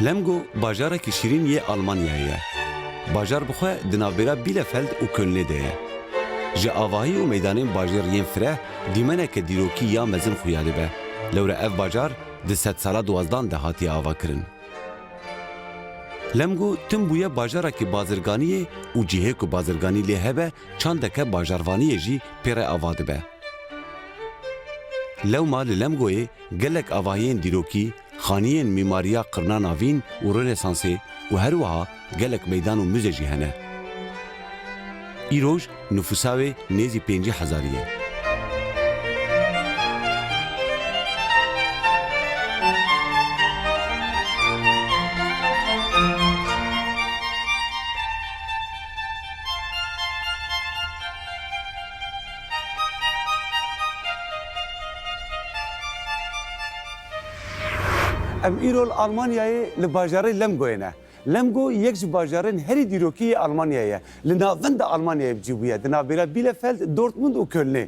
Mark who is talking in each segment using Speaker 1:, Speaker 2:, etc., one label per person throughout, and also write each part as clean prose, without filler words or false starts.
Speaker 1: Lemgo bajareke şîrîn yê Almanyayê ye. Bajar bixwe di navbera Bielefeld û Kölnê de ye. Ji avahî û meydanên bajêr yên fireh dîmeneke dîrokî ya mezin xuya dibe. Lewre ev bajar di sed sala duwazdan de hatiye avakirin. Lemgo tim bûye bajarekî bazirganiyê û cihê ku bazirganî lê hebe çandeke bajarvaniyê jî pêre ava dibe. Lewma li Lemgoyê gelek avahiyên dîrokî, xaniyên mîmariya qirna navîn û Rönesansê û her wiha gelek meydan û müze jî hene. Îroj nüfusa wê nêzî 50,000 ye.
Speaker 2: Em îrol Almanyayê li bajarê Lemgoyê ne. Lemgo yek ji bajarên herî dîrokî Almanyayê ye. Li navenda Almanyayê cîbûye. Di navbera Bielefeld, Dortmund û Kölnê.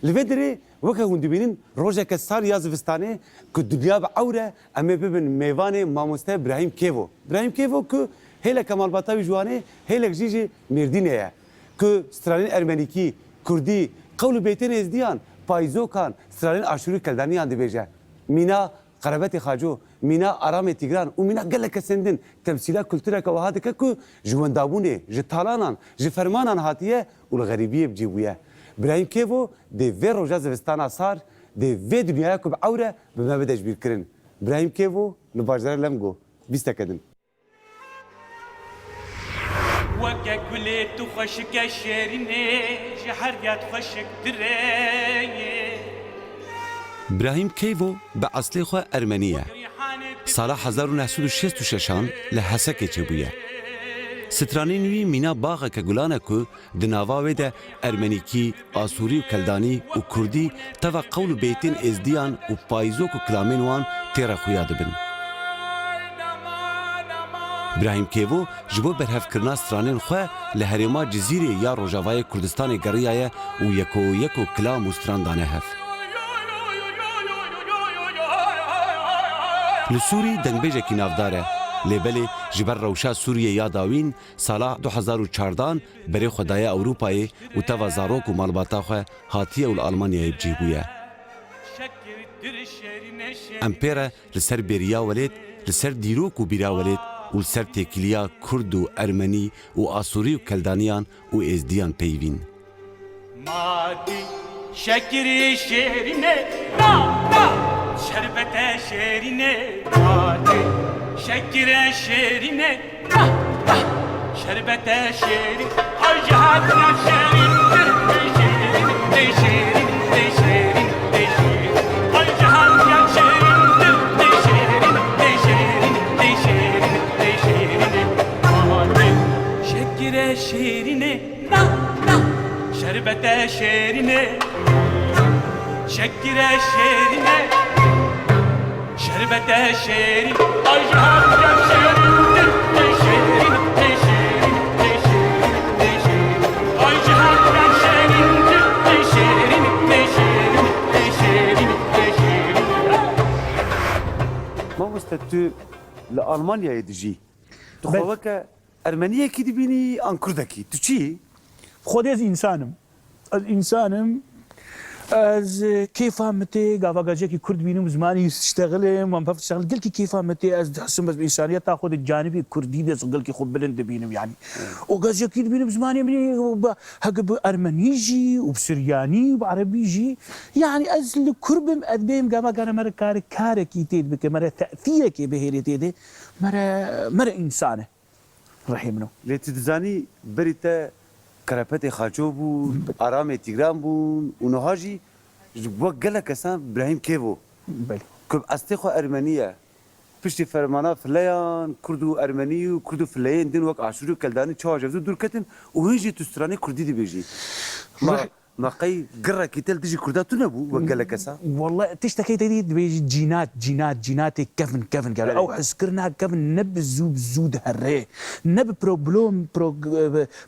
Speaker 2: Li vê derê weke hûn dibînin rojeke sar ya zivistanê ku dunya bi ewre em ê bibin mêvanê mamoste Ibrahim Kevo. Ibrahim Kevo ku hêlek Kemalbata wî ciwanê hêlek jî ji Mêrdînê ye. Ku stranên Ermenîkî, Kurdî, qewl û bêtên êzdiyan, payzokan, stranên aşûrî keldaniyan dibêje. Mîna Qarabetê Xaco, mîna Aramê Tigran û mîna gelek kesendin temsîla kultureka wiha dike ku ji wendabûnê, ji talanan, ji fermanan hatiye û li xerîbiyê bicîbûye. Ibrahim Kevo dê vê roja zivistana sar, dê vê dunyaya ku bi ewre bi me bide ji bîr kirin. Ibrahim Kevo li bajarê Lemgo. Bîstek edin.
Speaker 3: وەکە گولێ تو خۆشکە شێرینێ ji her yat xweşik dirê
Speaker 1: İbrahim Kevo bi eslê xwe Ermenî ye. Sala 1966 li Hesekê çêbûye. Stranên wî mîna baxeke gulan e ku di nava wê de Ermenîkî, Asûrî û Keldanî û Kurdî teva qewl û bêtên êzdiyan û payzok û kilamên wan têre xuya dibin. İbrahim Kevo ji bo berhevkirina stranên xwe li herêma Cizîrê ya Rojavayê Kurdistanê geriyaye û yeko kilam û stran dane hev. Li Sûrî dengbêjekî navdar e. Lêbelê ji ber rewşa Sûriyê ya dawîn sala 2014 berê Xwedaya Ewropayê û teva zarok û malbata xwe hatiye û li Almanyayê bicîbûye. Em pêre li ser bêriya welêt, li ser dîrok û bîra welêt û li ser têkiliya Kurd û Ermenî û Asûrî û Keldaniyan û êzdiyan peyvîn.
Speaker 3: Madî şekeri şerine na na şerbete şerine madî şekere şerine na na şerbete şerin ay cihatına şerindir de şerin de şerin de şerin ay cihatına şerindir de şerin de şerin de şerin de şerin madî şekere şerine na na şerbete şerine şekere şerine şerbete şerin ay cihatına şerindir de şerin de şerin de şerin de şerin ay cihatına şerindir de şerin de şerin de şerin de şerin.
Speaker 2: Mamoste tu li Almanyayê dijî. Tu xwe weke Ermeniyekî dibînî an Kurdekî. Tu çi?
Speaker 4: خود از انسانم از كيف متى قافا كي كرد بينهم زماني يشتغل ما بعرف اشتغل قال كي كيف متى از حسب الانسانيه تاخذ الجانب الكردي بس قال كي خب بلند بينهم يعني وقاز كي بينهم زماني هق بارمنيجي وبسرياني وبعربيجي يعني از الكربم ادبيم قافا كان مره كارك يتيد بك مره تاثيرك بهيرتي مره انسانه رحمنا
Speaker 2: Lê tu dizanî berî te Qarabetê Xaco bûn, Aramê Tigran bûn û niha jî ji wek gelek kesan Ibrahim Kevo.
Speaker 4: بله
Speaker 2: Ku estê xwe Ermenî ye. Piştî fermana fileyan Kurd û Ermenî û Kurd û fileyên din wek Aşûrî û Keldanî çawa jevdû dûrketin û hûn jî tu stranê Kurdî dibêjî. Ma qey girekî tel dijî Kurda tu nebû wek gelek kesan?
Speaker 4: والله تشتكي تديد بيجي جينات كفن قالوا او حسكرنا كفن نب زود هري نب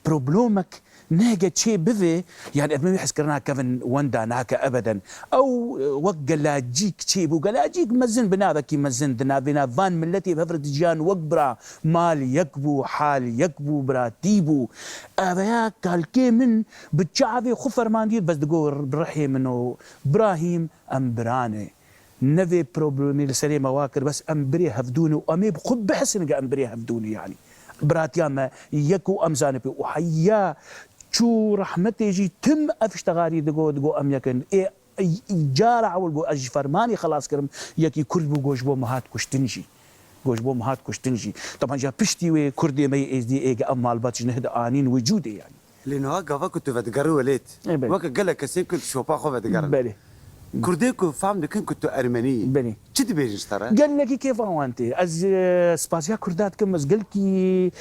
Speaker 4: بروبلومك نهجة شيء بذي يعني أدمي يحس كرنا كفن وندا ناك أبدا أو وقلا جيك شيء وقلا جيك مزن بنا كي مزن دنا بنا فان ملتي بفرد جان وقبرا مال يكبو حال يكبو براتيبو أبيا كالكي من بتشعبي خفر ماندير بس دقور برحي منه إبراهيم أمبراني نفي بروبلمي لسري مواكر بس أمبري هفدوني وأمي بخب بحسن أمبري هفدوني يعني براتيا ما يكو أمزاني بي وحيا شو رحمتي جي تم أفشتغاري دقو أم يكن إيه جارع والقو أجي فرماني خلاص كرم يكي كربو جوجبو مهات كشتنجي جوجبو مهات كشتنجي طبعا جا بشتي وكردي مي إز دي إيجا أم مالباتش نهد آنين وجودي يعني
Speaker 2: لأنه هاكا كنت بتقروا وليت
Speaker 4: إيه بلي.
Speaker 2: وكا قال لك كسين كنت شوبا خو بتقروا
Speaker 4: بلي
Speaker 2: كرديكو فهم لكن كنتو أرمني
Speaker 4: بلي
Speaker 2: شد بيجي ترى
Speaker 4: قال لك كيف انت از سباسيا كردات كم از قال كي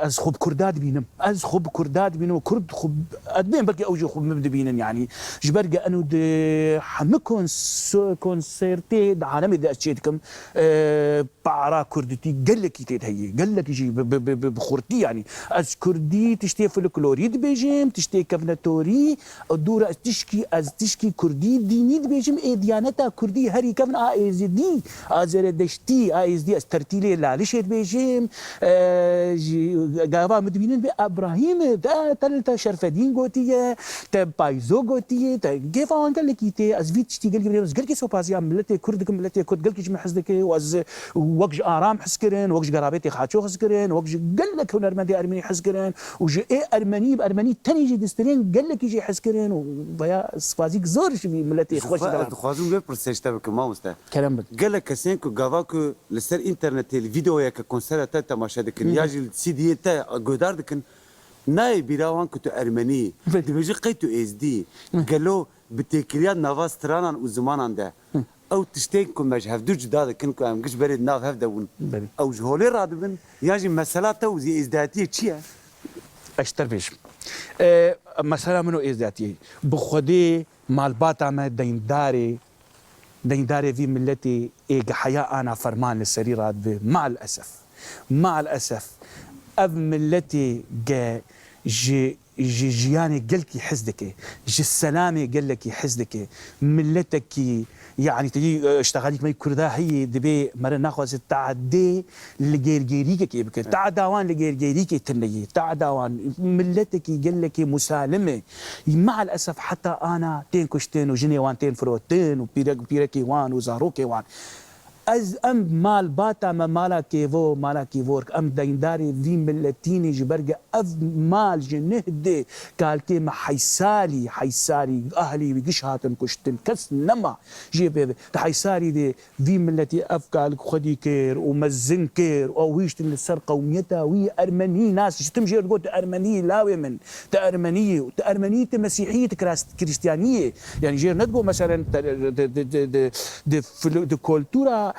Speaker 4: از خب كردات بينم از خب كردات بينم كرد خب ادبين بلكي اوجي خب مبدا بينن يعني جبرقه انو حمكون كونسيرتي عالمي دا اشيتكم بعرا كردتي قال لك تيت هي قال لك يجي بخورتي يعني از كردي تشتي فلكلوريد بيجيم تشتي كفناتوري الدوره تشكي كردي دينيد بيجيم اي ديانتا كردي هري كفن ازدي ازردشتي ازدي استرتيلي لالشت بيجيم غابا مدبينين بابراهيم دا تلتا شرفدين غوتيه تبايزو غوتيه كيف قال لك تي ازفيتشتي قال لك سوبازيا ملتي كردكم ملتي كرد قال لك حزدك واز وقج ارام حسكرين وقج قرابتي خاچو حسكرين وقج قال لك هنر مدي ارمني حسكرين وجي ارمني بارمني تاني جي دسترين قال لك يجي حسكرين ويا سبازيك زور شبي ملتي خوش
Speaker 2: خوازم بير برسيشتا بكم ماوستا
Speaker 4: كلام بك
Speaker 2: قال لك كسين كو غافاكو لسر انترنت الفيديو يا كونسرت تا تماشا دكن ياجي السي دي تا غودار دكن ناي بيراوان كنتو ارمني دبيجي قيتو اس دي قالو بتكريات نافاس ترانا وزمانان ده او تشتيكم مش هفدو جداد كنكو ام قش بريد ناف هفدون او جهولي رادبن ياجي مسألة توزي ازداتيه تشيا
Speaker 4: اشتر بيش مسألة منو ازداتيه بخدي مالباتا ما دينداري في ملتي إيجا حياة أنا فرمان للسريرات مع الأسف أب ملتي جياني قلكي حزدك جي السلامي قلكي حزدك ملتك يعني تجي اشتغاليك مي كردا هي دبي مر ناخذ تعدي لغير جيريك كيف تعداوان لغير جيريك تني تعداوان ملتك قلكي مسالمه مع الاسف حتى انا تين كشتين وجني وان تين فروتين وبيركي وان وزاروكي وان از ام مال باتا ما مالا كيفورك ام دينداري في ملتيني جبرقة اف مال جنهدي قال كيما حيسالي اهلي بيقش هاتن كشتن كس نما جيب حيسالي دي في ملتي اف قال خدي كير ومزن كير او ويشتن للسر قوميتها وي ارمني ناس تمشي تقول ارمني لاوي من تارمنيه مسيحيه كريستيانيه يعني جير ندقو مثلا دي كولتورا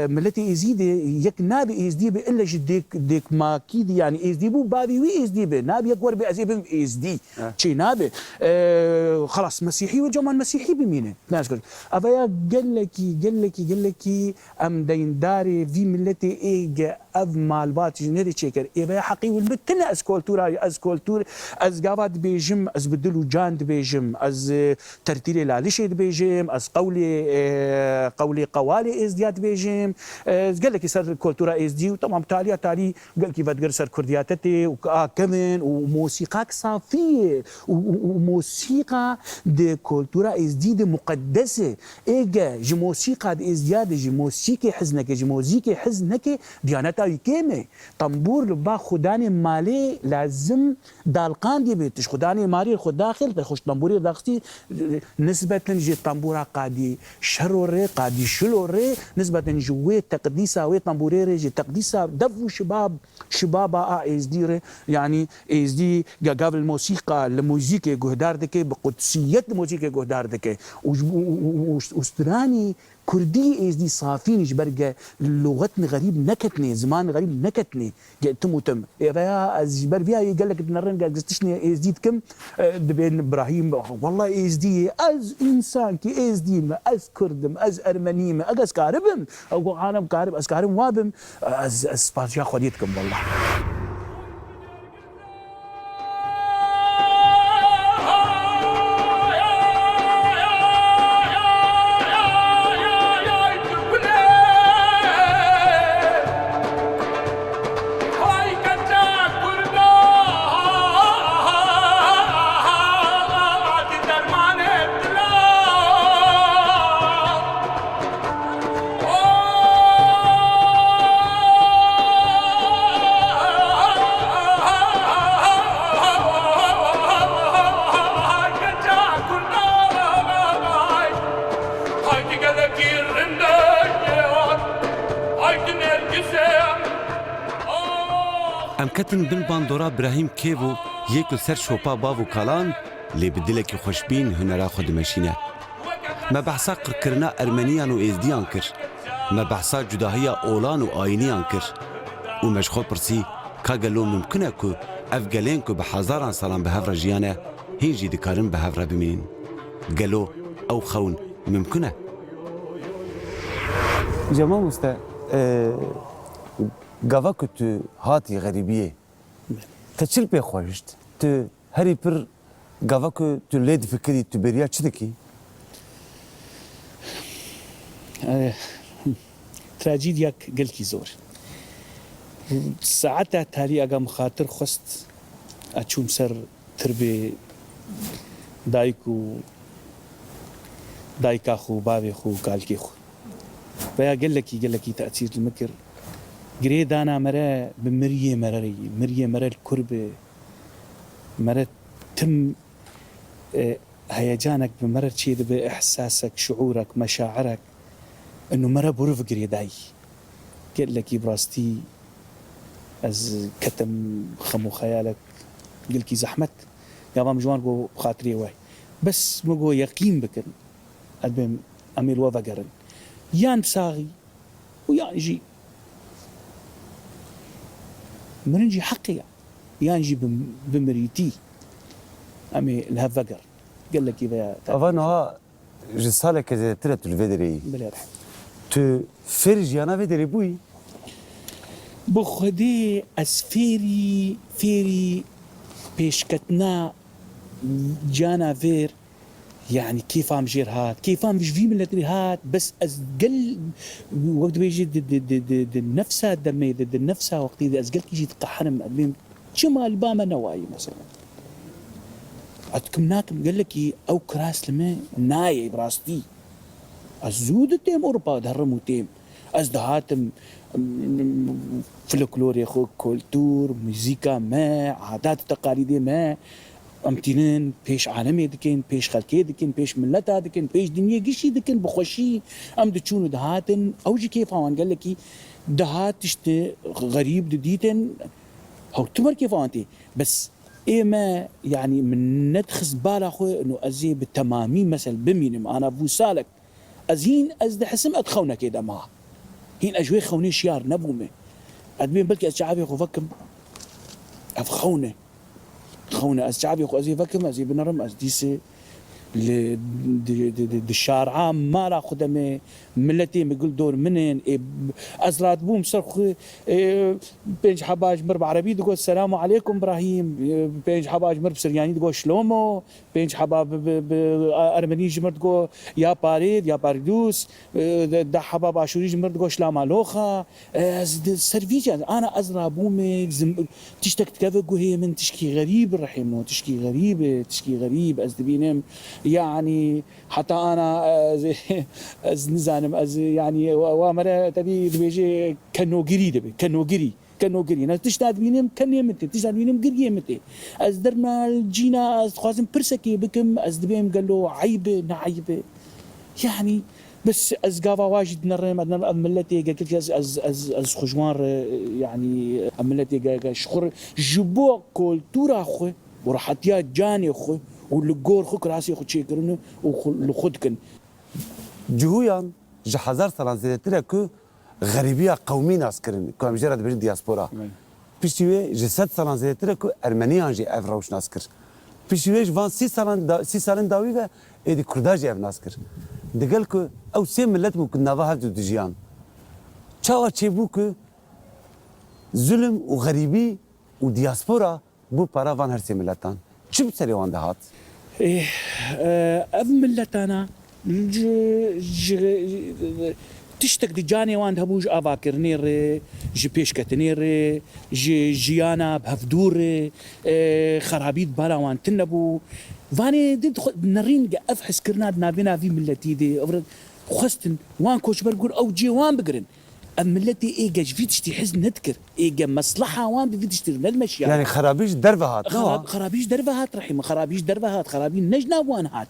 Speaker 4: ملتي ازيدي يك نابي ازدي الا ديك ما كيد يعني ازدي بو بابي وي ازدي نابي يكور بازيبم ازدي شي نابي خلاص مسيحي وجمان مسيحي بمينه ناس قال ابا قال لك ام دينداري في ملتي ايجا اف مالبات جنري تشيكر ابا حقي والمتنا اسكولتور از قابات بيجم از بدلو جاند بيجم از ترتيلي لالشيد بيجم از قولي قوالي ازدياد بيجم قال لك يصير كولتورا اس دي وطبعا تالي قال كيف تقدر صار كردياتتي وكمان وموسيقى صافيه وموسيقى دي كولتورا اس دي مقدسه ايجا جي موسيقى دي ازدياد جي موسيقى حزنك ديانتا يكيمه طنبور لبا خداني مالي لازم دالقان دي بيتش خداني مالي خد داخل تخش طنبوري داختي نسبه جي طنبورا قادي شروري قادي شلوري نسبة جوي تقديسة وي طنبوريري جي تقديسة دفو شباب اس دي يعني اس دي قبل الموسيقى الموسيقى جهدار دكي بقدسية الموسيقى جهدار دكي واستراني كردي اس دي صافين جبرقة لغتني غريب نكتني زمان غريب نكتني تم يا جبر بيها قال لك نرن قال قستشني اس دي كم بين ابراهيم والله اس دي از انسان كي اس دي از كردم از ارمنيم از كاربم او عالم كارب از كارم وابم از باشا خديتكم والله
Speaker 3: Aydın ergüzem
Speaker 1: ام کتن بن باندورا براهیم کیوو یک سر شوپا باو کالان لی بدلکی خوشبین هنرا خود مشینه ما بحثا قرکرنا ارمنیان و ازدیان کر ما بحثا جداهی اولان و آینیان کر و مشخو پرسی که گلو ممکنه که افگلین که به هزاران سالان به هفر جیانه هینجی دکارن به هفر بمینین گلو او خون ممکنه
Speaker 2: جمال مستا گاوا که تو هاتی غریبیه تچل پی خوشت تو هری پر گاوا که تو لید فکری تو بریا چی دکی؟
Speaker 4: تراجيدياك قلكي زور ساعتها تاري اقام خاطر خست اتشوم سر تربي دايكا خو بابي خو كالكي خو فيا قال لك تاثير المكر قريد انا مرا بمريه مرة الكربه مرة تم هيجانك بمرة شيء باحساسك شعورك مشاعرك انه مرة بورف قريداي قال لك براستي از كتم خمو خيالك قلكي زحمت يا بام جوان بو بخاطري واي بس مقو يقين بكن البم اميل وفقرن يان بساغي ويان جي منجي حقي يان جي بمريتي امي لها فقر قال لك اذا
Speaker 2: اوانها جسالة كذا ترى الفيدري
Speaker 4: بلا رحم
Speaker 2: تو فرج يانا فيدري بوي
Speaker 4: بخدي فيري بيشكتنا جانا فير يعني كيف عم جير هات كيف عم بيجي من التري هات بس ازقل وقت بيجي ضد نفسها دمي ضد نفسها وقت اذا ازقل يجي تقحرم قدام شمال باما نواي مثلا عندكم ناكم قال لك او كراس لما ناي براستي الزود تيم اوروبا دهرمو تيم ازدهاتم فلكلور يا اخو كولتور موسيقى ما عادات وتقاليد ما امتنان بيش عالمي دكين بيش خلكي دكين بيش ملتا دكين بيش دنيا قشي دكين بخوشي ام دتشونو دهاتن اوجي كيف هون قال لك دهات تشت غريب دديتن هو تمر كيف انت بس ما يعني من ندخس بالا اخوي انه ازي بالتمامين مثلا بمينم انا بوسالك ازين ازد حسم ادخونا كده ما هين اجوي خوني شيار نبومه ادمين بلكي الشعبي خو فكم افخونه خونا الشعبي خو ازي فكم ازي بنرم از ديسي الشارعة ما را خدمه ملتي بقول دور منين ازرات بوم صرخ بينج حباج مر عربي تقول السلام عليكم ابراهيم بينج حباج مر بسرياني تقول شلومو بينج حباب ارمني جمر تقول يا باريد يا باردوس دا حباب اشوري جمر تقول شلام الوخا سيرفيس انا ازرا بوم تشتك كذا هي من تشكي غريب الرحيم تشكي غريب از دبينم يعني حتى انا از نزانم از يعني وامره تبي بيجي كانو قري ناس تشتاد بينم كان يمتي تشتاد بينم قريه متي از درنا الجينا از خوازم برسكي بكم از دبيم قال له عيبه يعني بس از قافا واجد نرم ملتي قال از خجوان يعني ملتي قال شخر جبو كولتورا خو وراحتيات جاني خو والجور خو كراسي خو تشيكرن وخدكن
Speaker 2: جهويان جهازار سالان زيتره كو غريبيه قومي ناس كرن كم جرد بيج دياسبورا بيشوي جسد سالان زيتره كو ارمنيان جي افروش ناس كر بيشوي جوان سي سالان داوي و ادي كرداج اف ناس كر دقال كو او سي ملت ممكن نافا هاد دجيان تشاوا تشيبو كو ظلم وغريبي ودياسبورا بو بارافان هر سي ملتان شو بتسري وان دهات؟
Speaker 4: ايه اب ملتانا تشتك دي جاني وان هبوج افاكرنير جي بيشكتنير جي جيانا بهفدور خرابيط بالا وان تنبو فاني دي نرين افحس كرناد نابينا في ملتي دي خستن وان كوش برقول او جي وان بقرن ملتي ايجا جفيتش تحس نذكر ايجا مصلحه وان بفيتش ترمشي
Speaker 2: يعني خرابيش دربها هات
Speaker 4: خرابيش دربها هات رحمه خرابيش دربها هات خرابين نجنا وان هات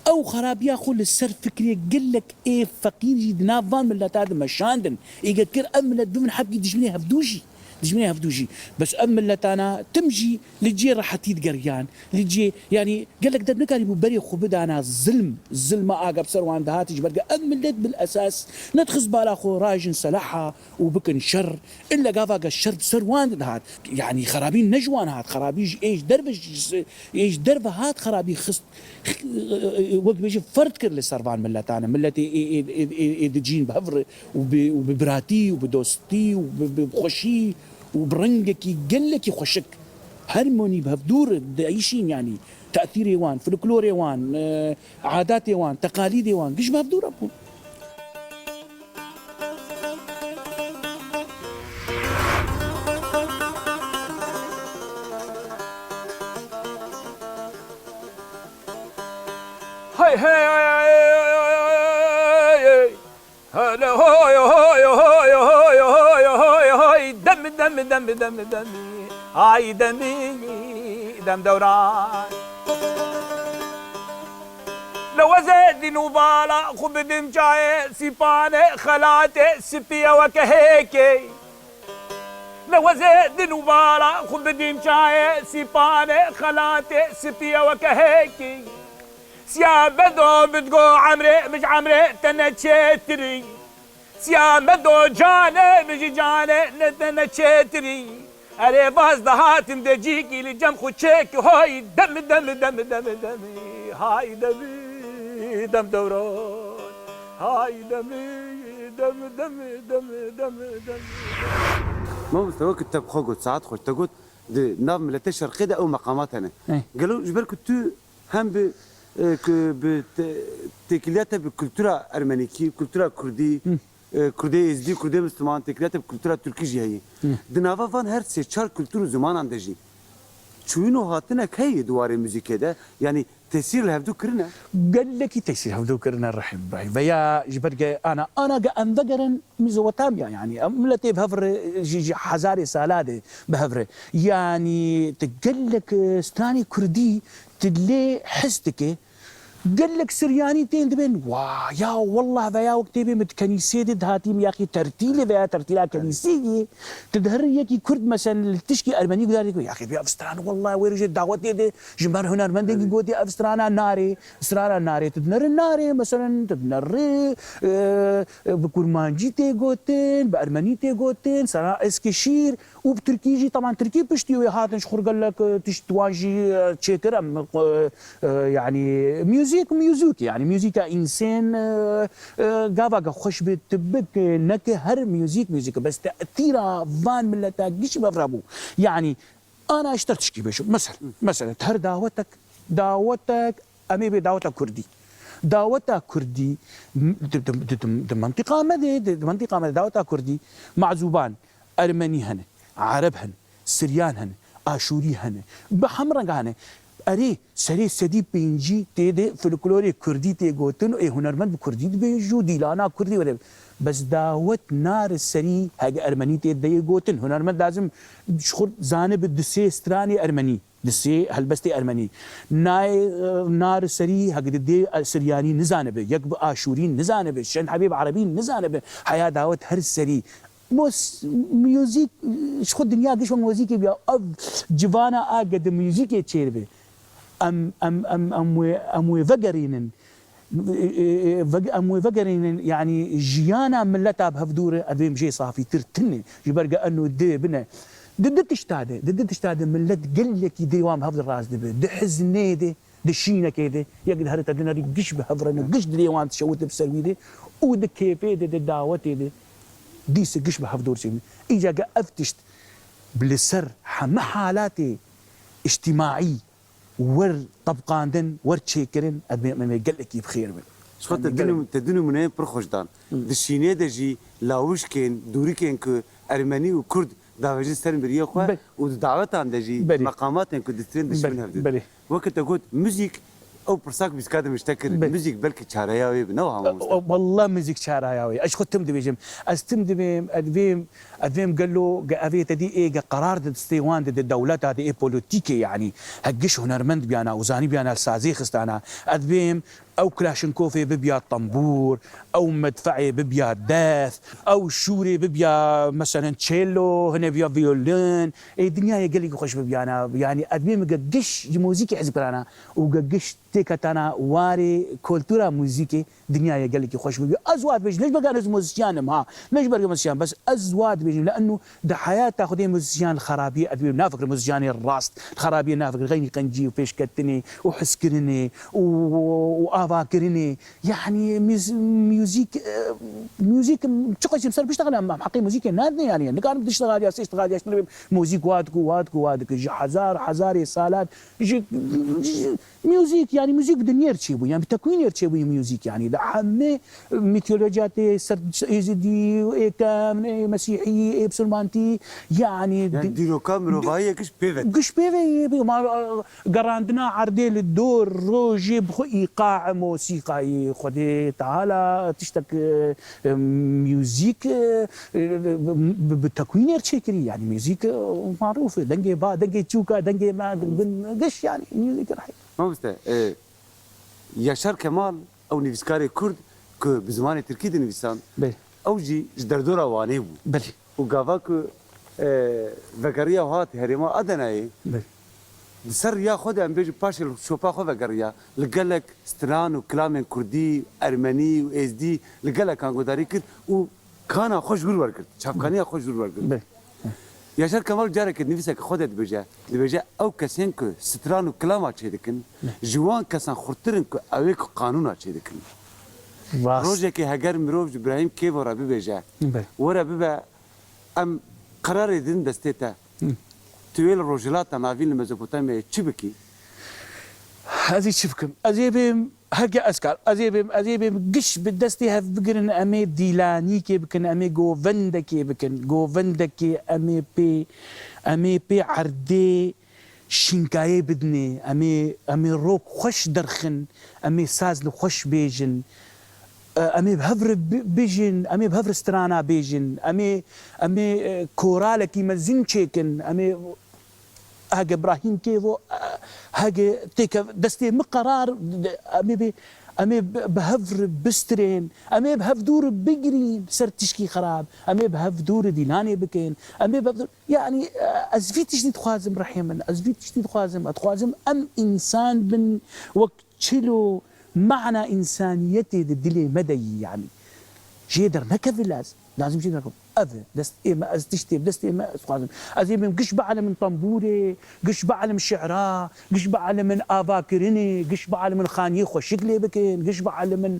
Speaker 4: او خرابيا خل السر فكري قال لك ايه فقير جدنا فان من لا تاد مشاندن ايجا كر امل دون حبي دجمني هفدوجي دجمني هفدوجي بس امل انا تمجي لجي راح تيد لجي يعني قال لك دبنا كان يبري خبدا انا الظلم ما اقب سر وان دهات جبر امل بالاساس نتخز بالا خو راجن سلحها وبكن شر الا قافا الشر سر وان دهات يعني خرابين نجوان هات خرابيج ايش درب هات خرابي خست وقت بيجي فرد كر لسرفان ملتانا ملتي دجين بهفر وببراتي وبدوستي وبخشي وبرنجك قال لك يخشك هرموني بهفدور عايشين يعني تاثير يوان فلكلور يوان عادات يوان تقاليد يوان قش بهفدور ابو
Speaker 3: هاي هاي هلا هاي هاي هاي هاي هاي هاي هاي دم دم دم دم دمي هاي دمي دم دوران لو زاد نوبالا خبدم جاي سيبانه خلاته سبيا وكهيكي لو زاد نوبالا خبدم جاي سيبانه خلاته سبيا وكهيكي سيام بدو بتقو عمري مش عمري تنشتري سيام بدو جاني مش جاني نتنشتري أري باز دهات مدجيكي لجم خوشيك هاي دم دم دم دم دمي هاي دمي دم دوران هاي دمي دم دم دم دم دم
Speaker 2: ما مستوى كتاب خوجت ساعات خوش تقول نظام ملتي شرقية أو مقامات هنا قالوا جبرك تو هم بتكلياتها بالكولتورا أرمنيكي كولتورا كردي كردي ازدي كردي مسلمان تكلياتها بالكولتورا تركيجي هي دنافا فان هر سه چار كولتور زمان اندجي چوينو هاتنا كاي دوار موزيك ده يعني تأثير لهفدو كرنا
Speaker 4: قال لك تأثير هفدو كرنا الرحيم باي فيا جبرك انا انذكرن مزوتام يعني ملتي بهفر جي حزاري سالادي بهفر يعني تقول لك ستاني كردي تدلي حستك قال لك سرياني تين دبن يا والله فيا وقت بي متكنيسه هاتيم يا اخي ترتيله فيا ترتيله كنيسيه تدهر يكي كرد مثلا تشكي ارمني قال يا اخي في افستران والله ويرجع دعوتي دي جمبر هنر من دي قوتي افستران ناري استران ناري تدنر الناري مثلا تدنر بكرمانجي تي قوتين بارمني تي قوتين سرا اسكشير وبتركيجي طبعا تركي بشتي هاتن شخور قال لك تشتواجي تشيكر يعني ميوزيك يعني ميوزيكا انسان قافا خوش بتبك نك هر ميوزيك بس تاثيرها فان ملتا قش بفرابو يعني انا اشترت شكي بشو مثلا تهر دعوتك امي بدعوتك كردي دعوتها كردي منطقه مدى دعوتها كردي معزوبان ارمني هن عرب هن سريان هن اشوري هن بحمرنگ هن اري سري سدي بينجي تيدي فلكلوري كردي تي غوتن اي هنرمند كردي بيجو ديلانا كردي ولا بس دعوت نار السري هاجي ارمني تي دي غوتن هنرمند لازم شخور زانب الدسي استراني ارمني دسي هلبستي ارمني ناي نار السري هاجي دي سرياني نزانب يكب اشورين نزانب شن حبيب عربيين نزانب حياه دعوت هر السري موس ميوزيك شخو الدنيا قش موزيك بيا جوانا اقد ميوزيك تشيربي أم فقرين يعني جيانا ملتا بهفدورة أدويم جي صافي ترتني جبرقا أنه دي بنا دد تشتاد ملت قل لك ديوام هفد الراس دي حزني دي شينا كيدي يقد هرتا دينا قش بهفرنا قش ديوان تشوت بسروي دي ود كيفي دي دعوتي دي قش بهفدور سيني إيجا أفتشت بالسر حما حالاتي اجتماعي ور طبقاندن ور تشيكرن ادمي قال لك بخير من
Speaker 2: شو تدنو منين برخوشدان دشينه دجي لاوش كين دوري كين كو ارمني وكرد داوجي سرن بريا خو ودعوت عند دجي مقامات كو دسترين دشمن هبد وقت تقول موزيك او برساك بيسكاد مشتكر
Speaker 4: بل.
Speaker 2: ميوزيك بلكي تشارياوي بنوها ماموستا
Speaker 4: والله مزيك شاراياوي اش خدتم دبيجم استم دبيم ادفيم قال له ابي تدي ايه قرار دستيوان دي الدولات هذه ايه بوليتيكي يعني هقش هنرمند بيانا وزاني بيانا السازيخ انا ادفيم او كلاشنكوفي ببيا طنبور او مدفعي ببيا داث او شوري ببيا مثلا تشيلو هنا بيا فيولين اي دنيا قال لي خوش ببيانا يعني ادمي قدش موزيكي حزب انا وقدش تيكتانا واري كولتورا موزيكي دنيا قال لي خوش ببيا ازواد بيج ليش بقى موزيان ما ليش بقى موزيان بس ازواد بيج لانه ده حياه تاخذ موزيان الخرابي ادمي نافق الموزيان الراس الخرابي نافق غني قنجي وفيش كتني وحسكرني وافاكرني يعني ميوزيك تشقش مسار بيشتغل مع حقي موزيك نادني يعني نقارن بتشتغل يا اشتغل يا موزيك وادكو حزاري صالات ميوزيك يعني موزيك دنيا تشيبو يعني بتكوين تشيبو ميوزيك يعني ده حمي ميثولوجياتي ايزدي كام مسيحي بسلمانتي يعني
Speaker 2: ديرو كاميرو فاي كش بيفت
Speaker 4: قش بيفي قراندنا عردي للدور روجي بخو ايقاع موسيقى خدي تعالى تشتك ميوزيك بتكوين تشكري يعني ميوزيك معروفه دنجي با دنجي تشوكا دنجي ما قش يعني ميوزيك رح
Speaker 2: ماموستا ياشار كمال او نيفسكاري كرد بزمان تركي دي نيفسان
Speaker 4: بله
Speaker 2: او جي جدردورا واني بو
Speaker 4: بله
Speaker 2: وقافاك فكريا وهات هريما ادناي
Speaker 4: بله
Speaker 2: سر يا خود ام بيجي باش شوبا خو فكريا لقالك ستران وكلام كردي ارمني واس دي لقالك كان غداري كد وكان خوش غور وركد شافكانيا خوش غور وركد
Speaker 4: بله
Speaker 2: ياشار كمال جارك نفسك خودت بجا او كسين كو ستران وكلام تشيدكن جوان كسان خرترن كو اويك قانون تشيدكن روجك هاجر مروج ابراهيم كيف ورا بيجا
Speaker 4: بله
Speaker 2: ورا بيبا ام قرار دين دستيتا تويل روجلات نافين ميزوبوتاميا تشبكي
Speaker 4: هذه شبكم أزيبم هرجع أسكال أزيبم قش بدستي هف بقرن أمي ديلاني كي بكن أمي جوفندا كي بكن جوفندا كي أمي بي عردي شنكاي بدني أمي روك خوش درخن أمي ساز خوش بيجن أمي بهفر بيجن أمي بهفر سترانا بيجن أمي كورالكي مزين تشيكن أمي هاجي ابراهيم كيفو هاجي تيك دستي مقرار امي بهفر بسترين امي بهفدور بقرين سر تشكي خراب امي بهفدور ديلاني بكين امي بهفدور يعني ازفيتش تخازم رحيما ازفيتش تخازم ام انسان بن وكتشلو معنى انسانيتي دلي مدي يعني جيدر نكف لازم جيدر نكف أذى دست إما أزتشتي بدست إما أسقاطم أزيم قش بعلم من طنبوري قش بعلم الشعراء قش بعلم من آباكرني قش بعلم من خانيه خوشكلي بكين قش بعلم من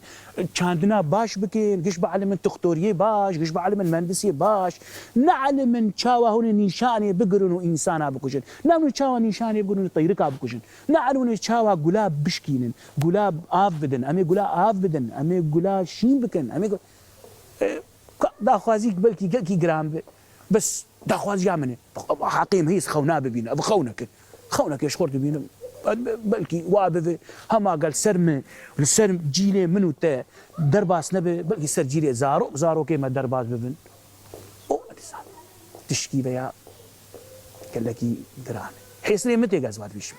Speaker 4: شاندنا باش بكين قش بعلم من تختوريه باش قش بعلم من مهندسي باش نعلم من شاوا هون نيشاني بقرنوا إنسانا بكوشن نعلم شاوا نيشاني بقرنوا طيركا بكوشن نعلم من شاوا قلاب بشكينن قلاب آفدن أمي قلاب آفدن أمي قلاب شين بكن أمي داخوازيك بلكي كي جرام بس داخواز يعمل حقيم هيس خونا ببينا بخونك يشخرت بينا بلكي وابذ هما قال سرم السرم جيلي منو تا درباس نبي بلكي سر جيلي زارو كيما درباس ببن او تشكي بيا قال لكي جرام حيصري متى غازوات بيش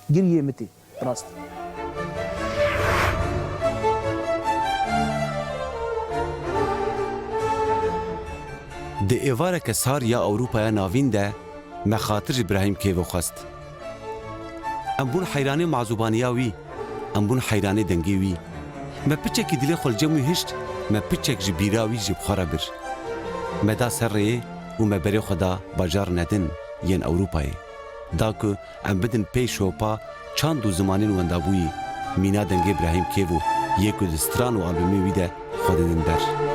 Speaker 4: جريه متى راست
Speaker 1: د ایوارک سار یا اروپا ناوین ده مخاطر ابراهیم کیو خواست ام بون حیرانی معذوبانیا وی ام بون حیرانی دنگی وی ما پچک دلی خل جمعی هشت ما پچک جبیراوی جب خرابر مدا سره و ما بری خدا باجار ندن ین اروپای داکو ام بدن پی شوپا چند دو زمانین وندابوی مینا دنگ ابراهیم کیو یکو دستران و آلبومی وی ده خود دن در